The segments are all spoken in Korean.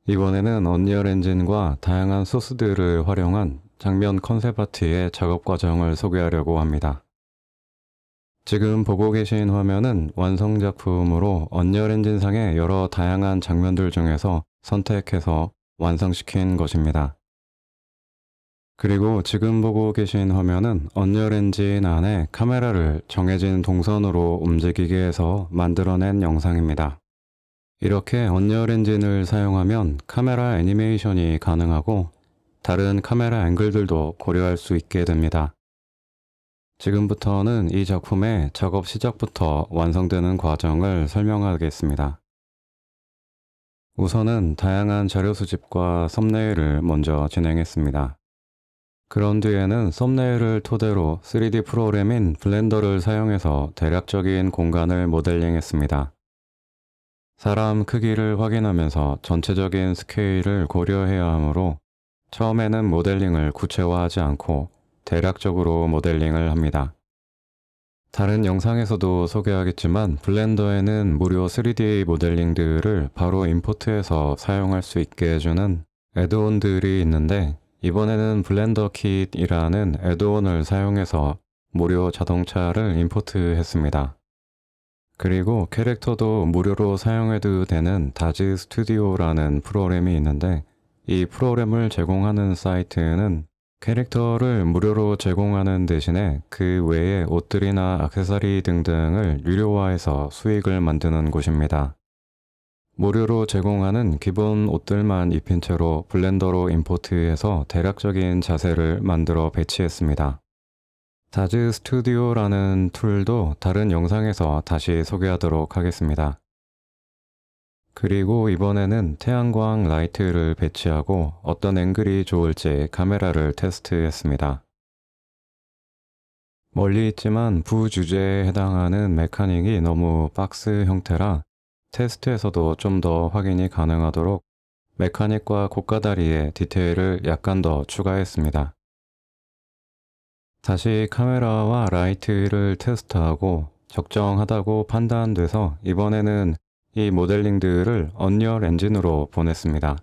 이번에는 언리얼 엔진과 다양한 소스들을 활용한 장면 컨셉 아트의 작업 과정을 소개하려고 합니다. 지금 보고 계신 화면은 완성 작품으로 언리얼 엔진상의 여러 다양한 장면들 중에서 선택해서 완성시킨 것입니다. 그리고 지금 보고 계신 화면은 언리얼 엔진 안에 카메라를 정해진 동선으로 움직이게 해서 만들어낸 영상입니다. 이렇게 언리얼 엔진을 사용하면 카메라 애니메이션이 가능하고 다른 카메라 앵글들도 고려할 수 있게 됩니다. 지금부터는 이 작품의 작업 시작부터 완성되는 과정을 설명하겠습니다. 우선은 다양한 자료 수집과 썸네일을 먼저 진행했습니다. 그런 뒤에는 썸네일을 토대로 3D 프로그램인 블렌더를 사용해서 대략적인 공간을 모델링했습니다. 사람 크기를 확인하면서 전체적인 스케일을 고려해야 하므로 처음에는 모델링을 구체화하지 않고 대략적으로 모델링을 합니다. 다른 영상에서도 소개하겠지만 블렌더에는 무료 3D 모델링들을 바로 임포트해서 사용할 수 있게 해주는 애드온들이 있는데 이번에는 블렌더 킷이라는 애드온을 사용해서 무료 자동차를 임포트했습니다. 그리고 캐릭터도 무료로 사용해도 되는 다즈 스튜디오라는 프로그램이 있는데 이 프로그램을 제공하는 사이트는 캐릭터를 무료로 제공하는 대신에 그 외에 옷들이나 액세서리 등등을 유료화해서 수익을 만드는 곳입니다. 무료로 제공하는 기본 옷들만 입힌 채로 블렌더로 임포트해서 대략적인 자세를 만들어 배치했습니다. 다즈 스튜디오라는 툴도 다른 영상에서 다시 소개하도록 하겠습니다. 그리고 이번에는 태양광 라이트를 배치하고 어떤 앵글이 좋을지 카메라를 테스트했습니다. 멀리 있지만 부주제에 해당하는 메카닉이 너무 박스 형태라 테스트에서도 좀 더 확인이 가능하도록 메카닉과 고가다리의 디테일을 약간 더 추가했습니다. 다시 카메라와 라이트를 테스트하고 적정하다고 판단돼서 이번에는 이 모델링들을 언리얼 엔진으로 보냈습니다.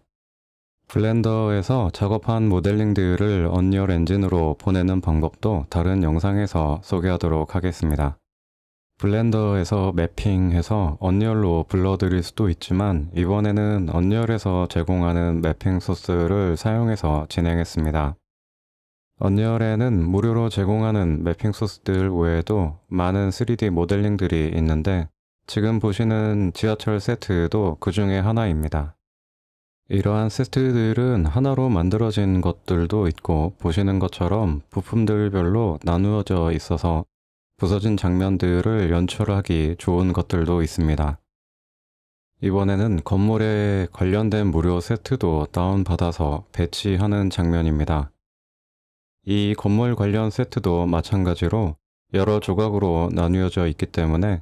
블렌더에서 작업한 모델링들을 언리얼 엔진으로 보내는 방법도 다른 영상에서 소개하도록 하겠습니다. 블렌더에서 매핑해서 언리얼로 불러드릴 수도 있지만 이번에는 언리얼에서 제공하는 매핑 소스를 사용해서 진행했습니다. 언리얼에는 무료로 제공하는 매핑 소스들 외에도 많은 3D 모델링들이 있는데 지금 보시는 지하철 세트도 그 중에 하나입니다. 이러한 세트들은 하나로 만들어진 것들도 있고 보시는 것처럼 부품들별로 나누어져 있어서 부서진 장면들을 연출하기 좋은 것들도 있습니다. 이번에는 건물에 관련된 무료 세트도 다운받아서 배치하는 장면입니다. 이 건물 관련 세트도 마찬가지로 여러 조각으로 나뉘어져 있기 때문에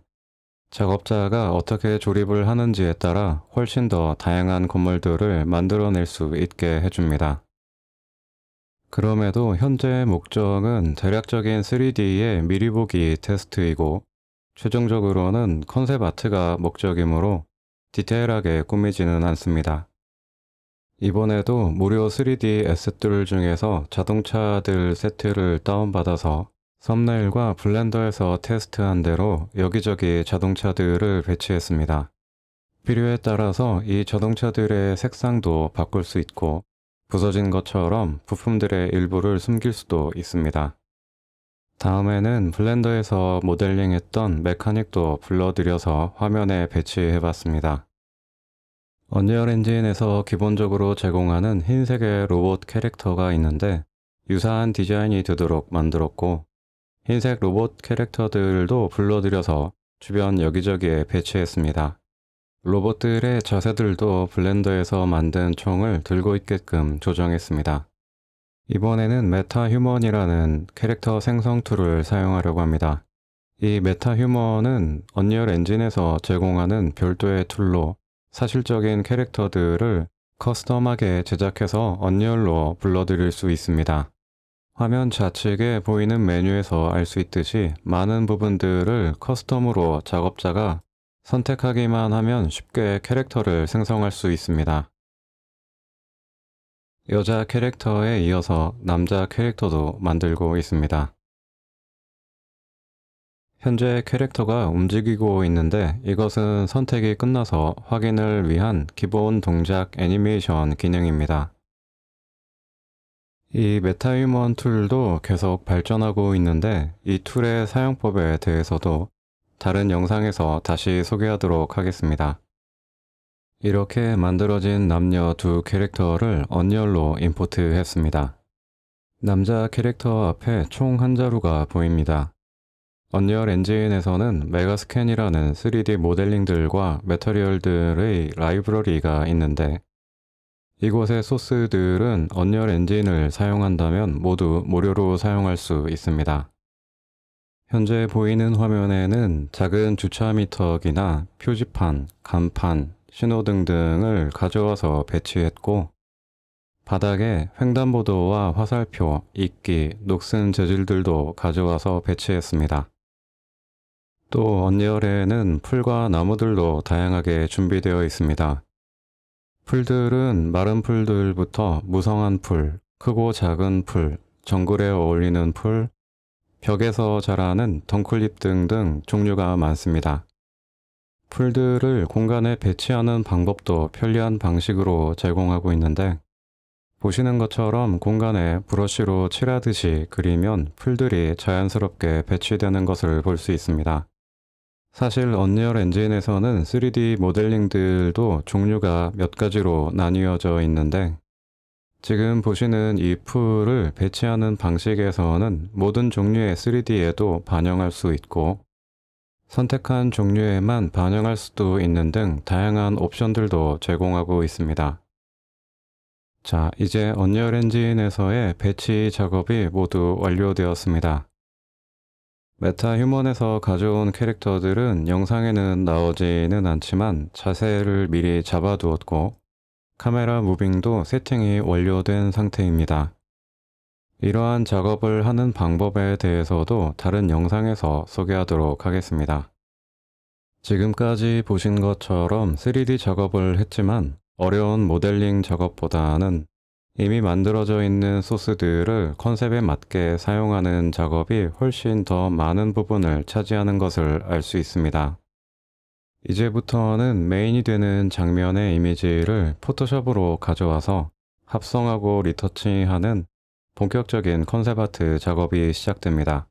작업자가 어떻게 조립을 하는지에 따라 훨씬 더 다양한 건물들을 만들어낼 수 있게 해줍니다. 그럼에도 현재 목적은 대략적인 3D의 미리 보기 테스트이고 최종적으로는 컨셉 아트가 목적이므로 디테일하게 꾸미지는 않습니다. 이번에도 무료 3D 에셋들 중에서 자동차들 세트를 다운받아서 썸네일과 블렌더에서 테스트한 대로 여기저기 자동차들을 배치했습니다. 필요에 따라서 이 자동차들의 색상도 바꿀 수 있고 부서진 것처럼 부품들의 일부를 숨길 수도 있습니다. 다음에는 블렌더에서 모델링했던 메카닉도 불러들여서 화면에 배치해봤습니다. 언리얼 엔진에서 기본적으로 제공하는 흰색의 로봇 캐릭터가 있는데 유사한 디자인이 되도록 만들었고 흰색 로봇 캐릭터들도 불러들여서 주변 여기저기에 배치했습니다. 로봇들의 자세들도 블렌더에서 만든 총을 들고 있게끔 조정했습니다. 이번에는 메타휴먼이라는 캐릭터 생성 툴을 사용하려고 합니다. 이 메타휴먼은 언리얼 엔진에서 제공하는 별도의 툴로 사실적인 캐릭터들을 커스텀하게 제작해서 언리얼로 불러들일 수 있습니다. 화면 좌측에 보이는 메뉴에서 알 수 있듯이 많은 부분들을 커스텀으로 작업자가 선택하기만 하면 쉽게 캐릭터를 생성할 수 있습니다. 여자 캐릭터에 이어서 남자 캐릭터도 만들고 있습니다. 현재 캐릭터가 움직이고 있는데 이것은 선택이 끝나서 확인을 위한 기본 동작 애니메이션 기능입니다. 이 메타휴먼 툴도 계속 발전하고 있는데 이 툴의 사용법에 대해서도 다른 영상에서 다시 소개하도록 하겠습니다. 이렇게 만들어진 남녀 두 캐릭터를 언리얼로 임포트했습니다. 남자 캐릭터 앞에 총 한 자루가 보입니다. 언리얼 엔진에서는 메가스캔이라는 3D 모델링들과 매터리얼들의 라이브러리가 있는데 이곳의 소스들은 언리얼 엔진을 사용한다면 모두 무료로 사용할 수 있습니다. 현재 보이는 화면에는 작은 주차 미터기나 표지판, 간판, 신호등 등을 가져와서 배치했고 바닥에 횡단보도와 화살표, 이끼, 녹슨 재질들도 가져와서 배치했습니다. 또 언리얼에는 풀과 나무들도 다양하게 준비되어 있습니다. 풀들은 마른 풀들부터 무성한 풀, 크고 작은 풀, 정글에 어울리는 풀, 벽에서 자라는 덩쿨잎 등등 종류가 많습니다. 풀들을 공간에 배치하는 방법도 편리한 방식으로 제공하고 있는데 보시는 것처럼 공간에 브러쉬로 칠하듯이 그리면 풀들이 자연스럽게 배치되는 것을 볼 수 있습니다. 사실 언리얼 엔진에서는 3D 모델링들도 종류가 몇 가지로 나뉘어져 있는데 지금 보시는 이 풀을 배치하는 방식에서는 모든 종류의 3D에도 반영할 수 있고 선택한 종류에만 반영할 수도 있는 등 다양한 옵션들도 제공하고 있습니다. 자, 이제 언리얼 엔진에서의 배치 작업이 모두 완료되었습니다. 메타휴먼에서 가져온 캐릭터들은 영상에는 나오지는 않지만 자세를 미리 잡아두었고 카메라 무빙도 세팅이 완료된 상태입니다. 이러한 작업을 하는 방법에 대해서도 다른 영상에서 소개하도록 하겠습니다. 지금까지 보신 것처럼 3D 작업을 했지만 어려운 모델링 작업보다는 이미 만들어져 있는 소스들을 컨셉에 맞게 사용하는 작업이 훨씬 더 많은 부분을 차지하는 것을 알 수 있습니다. 이제부터는 메인이 되는 장면의 이미지를 포토샵으로 가져와서 합성하고 리터치하는 본격적인 컨셉 아트 작업이 시작됩니다.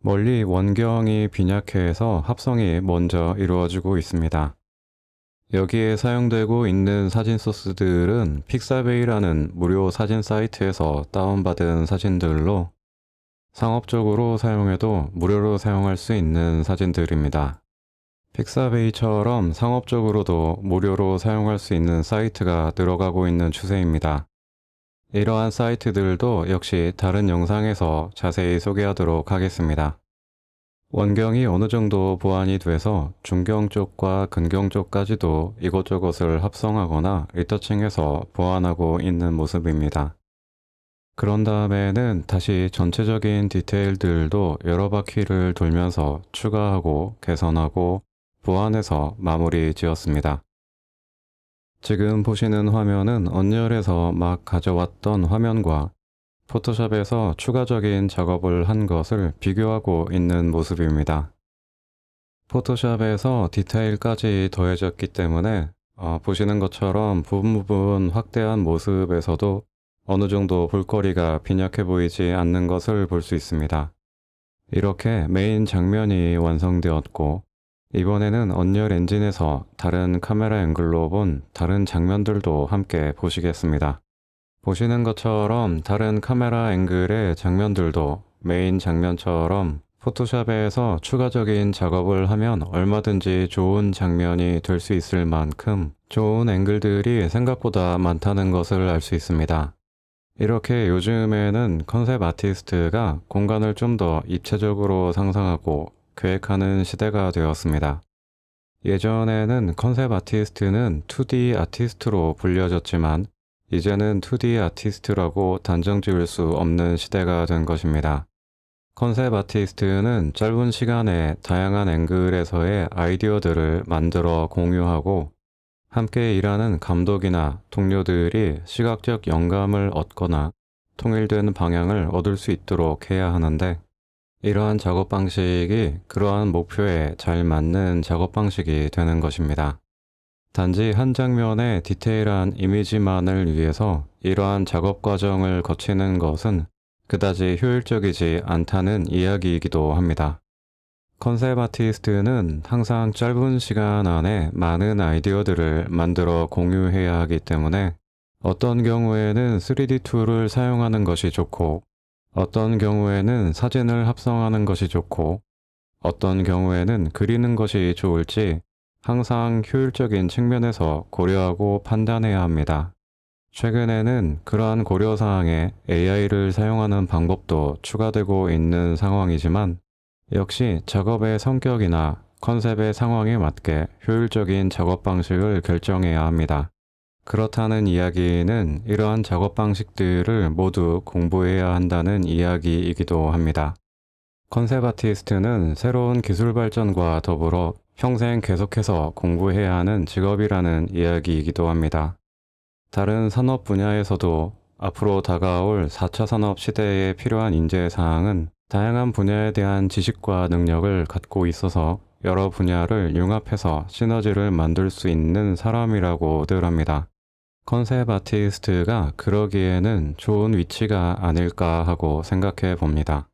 멀리 원경이 빈약해서 합성이 먼저 이루어지고 있습니다. 여기에 사용되고 있는 사진 소스들은 픽사베이라는 무료 사진 사이트에서 다운받은 사진들로 상업적으로 사용해도 무료로 사용할 수 있는 사진들입니다. 픽사베이처럼 상업적으로도 무료로 사용할 수 있는 사이트가 늘어가고 있는 추세입니다. 이러한 사이트들도 역시 다른 영상에서 자세히 소개하도록 하겠습니다. 원경이 어느 정도 보완이 돼서 중경 쪽과 근경 쪽까지도 이것저것을 합성하거나 리터칭해서 보완하고 있는 모습입니다. 그런 다음에는 다시 전체적인 디테일들도 여러 바퀴를 돌면서 추가하고 개선하고 보완해서 마무리 지었습니다. 지금 보시는 화면은 언리얼에서 막 가져왔던 화면과 포토샵에서 추가적인 작업을 한 것을 비교하고 있는 모습입니다. 포토샵에서 디테일까지 더해졌기 때문에 보시는 것처럼 부분 확대한 모습에서도 어느 정도 볼거리가 빈약해 보이지 않는 것을 볼 수 있습니다. 이렇게 메인 장면이 완성되었고 이번에는 언리얼 엔진에서 다른 카메라 앵글로 본 다른 장면들도 함께 보시겠습니다. 보시는 것처럼 다른 카메라 앵글의 장면들도 메인 장면처럼 포토샵에서 추가적인 작업을 하면 얼마든지 좋은 장면이 될 수 있을 만큼 좋은 앵글들이 생각보다 많다는 것을 알 수 있습니다. 이렇게 요즘에는 컨셉 아티스트가 공간을 좀 더 입체적으로 상상하고 계획하는 시대가 되었습니다. 예전에는 컨셉 아티스트는 2D 아티스트로 불려졌지만 이제는 2D 아티스트라고 단정 지을 수 없는 시대가 된 것입니다. 컨셉 아티스트는 짧은 시간에 다양한 앵글에서의 아이디어들을 만들어 공유하고 함께 일하는 감독이나 동료들이 시각적 영감을 얻거나 통일된 방향을 얻을 수 있도록 해야 하는데, 이러한 작업 방식이 그러한 목표에 잘 맞는 작업 방식이 되는 것입니다. 단지 한 장면의 디테일한 이미지만을 위해서 이러한 작업 과정을 거치는 것은 그다지 효율적이지 않다는 이야기이기도 합니다. 컨셉 아티스트는 항상 짧은 시간 안에 많은 아이디어들을 만들어 공유해야 하기 때문에 어떤 경우에는 3D 툴을 사용하는 것이 좋고, 어떤 경우에는 사진을 합성하는 것이 좋고, 어떤 경우에는 그리는 것이 좋을지 항상 효율적인 측면에서 고려하고 판단해야 합니다. 최근에는 그러한 고려사항에 AI를 사용하는 방법도 추가되고 있는 상황이지만, 역시 작업의 성격이나 컨셉의 상황에 맞게 효율적인 작업 방식을 결정해야 합니다. 그렇다는 이야기는 이러한 작업 방식들을 모두 공부해야 한다는 이야기이기도 합니다. 컨셉 아티스트는 새로운 기술 발전과 더불어 평생 계속해서 공부해야 하는 직업이라는 이야기이기도 합니다. 다른 산업 분야에서도 앞으로 다가올 4차 산업 시대에 필요한 인재 사항은 다양한 분야에 대한 지식과 능력을 갖고 있어서 여러 분야를 융합해서 시너지를 만들 수 있는 사람이라고들 합니다. 컨셉 아티스트가 그러기에는 좋은 위치가 아닐까 하고 생각해 봅니다.